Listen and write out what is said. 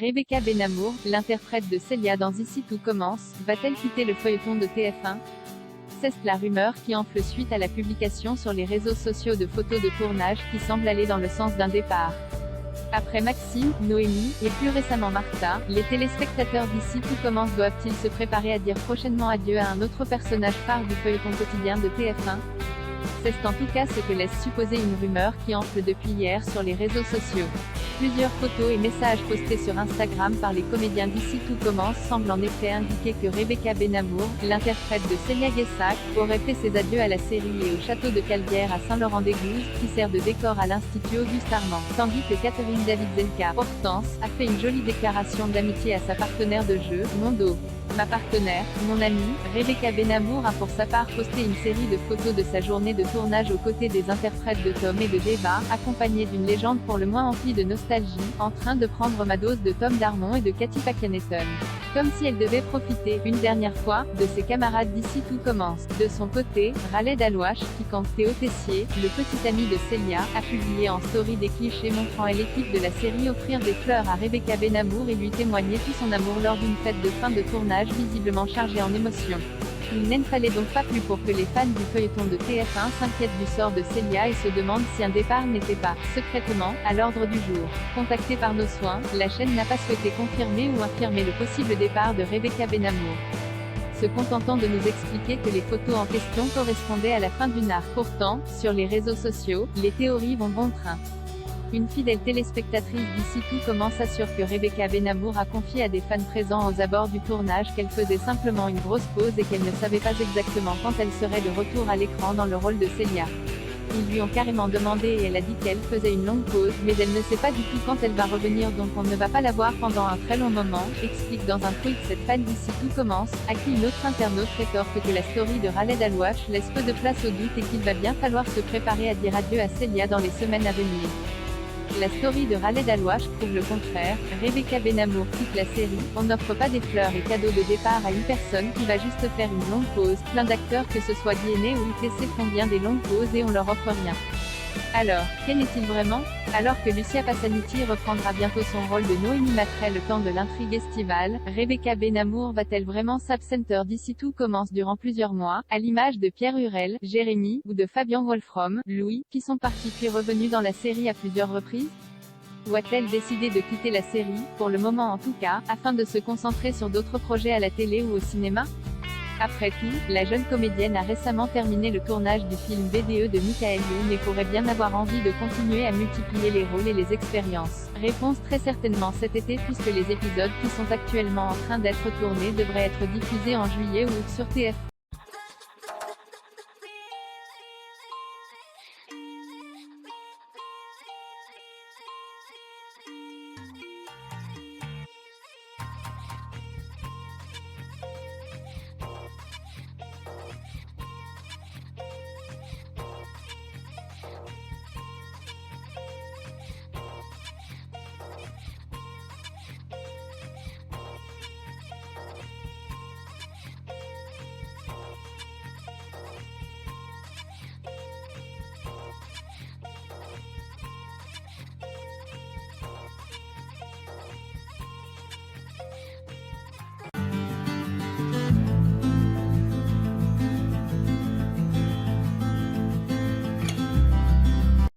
Rebecca Benammour, l'interprète de Célia dans Ici tout commence, va-t-elle quitter le feuilleton de TF1? C'est la rumeur qui enfle suite à la publication sur les réseaux sociaux de photos de tournage qui semblent aller dans le sens d'un départ. Après Maxime, Noémie, et plus récemment Martha, les téléspectateurs d'Ici tout commence doivent-ils se préparer à dire prochainement adieu à un autre personnage phare du feuilleton quotidien de TF1? C'est en tout cas ce que laisse supposer une rumeur qui enfle depuis hier sur les réseaux sociaux. Plusieurs photos et messages postés sur Instagram par les comédiens d'Ici tout commence semblent en effet indiquer que Rebecca Benammour, l'interprète de Célia Guessac, aurait fait ses adieux à la série et au château de Calvière à Saint-Laurent-des-Gouzes, qui sert de décor à l'Institut Auguste Armand. Tandis que Catherine David-Zelka, Hortense, a fait une jolie déclaration d'amitié à sa partenaire de jeu, Mondo. Ma partenaire, mon amie, Rebecca Benammour a pour sa part posté une série de photos de sa journée de tournage aux côtés des interprètes de Tom et de Deva, accompagnée d'une légende pour le moins emplie de nostalgie, en train de prendre ma dose de Tom Darmon et de Cathy Pakenetton. Comme si elle devait profiter, une dernière fois, de ses camarades d'Ici tout commence. De son côté, Khaled Alouache, qui compte Théo Tessier, le petit ami de Célia, a publié en story des clichés montrant à l'équipe de la série offrir des fleurs à Rebecca Benammour et lui témoigner tout son amour lors d'une fête de fin de tournage visiblement chargée en émotions. Il n'en fallait donc pas plus pour que les fans du feuilleton de TF1 s'inquiètent du sort de Célia et se demandent si un départ n'était pas, secrètement, à l'ordre du jour. Contactée par nos soins, la chaîne n'a pas souhaité confirmer ou infirmer le possible départ de Rebecca Benammour, se contentant de nous expliquer que les photos en question correspondaient à la fin d'une arc. Pourtant, sur les réseaux sociaux, les théories vont bon train. Une fidèle téléspectatrice d'Ici tout commence assure que Rebecca Benammour a confié à des fans présents aux abords du tournage qu'elle faisait simplement une grosse pause et qu'elle ne savait pas exactement quand elle serait de retour à l'écran dans le rôle de Célia. Ils lui ont carrément demandé et elle a dit qu'elle faisait une longue pause, mais elle ne sait pas du tout quand elle va revenir donc on ne va pas la voir pendant un très long moment, explique dans un tweet cette fan d'Ici tout commence, à qui une autre internaute rétorque que la story de Khaled Alouache laisse peu de place au doute et qu'il va bien falloir se préparer à dire adieu à Célia dans les semaines à venir. La story de Khaled Alouache prouve le contraire. Rebecca Benammour quitte la série, on n'offre pas des fleurs et cadeaux de départ à une personne qui va juste faire une longue pause. Plein d'acteurs que ce soit DNA ou UTC font bien des longues pauses et on leur offre rien. Alors, qu'en est-il vraiment? Alors que Lucia Passaniti reprendra bientôt son rôle de Noémie Mattray le temps de l'intrigue estivale, Rebecca Benammour va-t-elle vraiment s'absenter d'Ici tout commence durant plusieurs mois, à l'image de Pierre Hurel, Jérémy, ou de Fabian Wolfrom, Louis, qui sont partis puis revenus dans la série à plusieurs reprises? Ou a-t-elle décidé de quitter la série, pour le moment en tout cas, afin de se concentrer sur d'autres projets à la télé ou au cinéma? Après tout, la jeune comédienne a récemment terminé le tournage du film BDE de Michael Youn et pourrait bien avoir envie de continuer à multiplier les rôles et les expériences. Réponse très certainement cet été puisque les épisodes qui sont actuellement en train d'être tournés devraient être diffusés en juillet ou août sur TF1.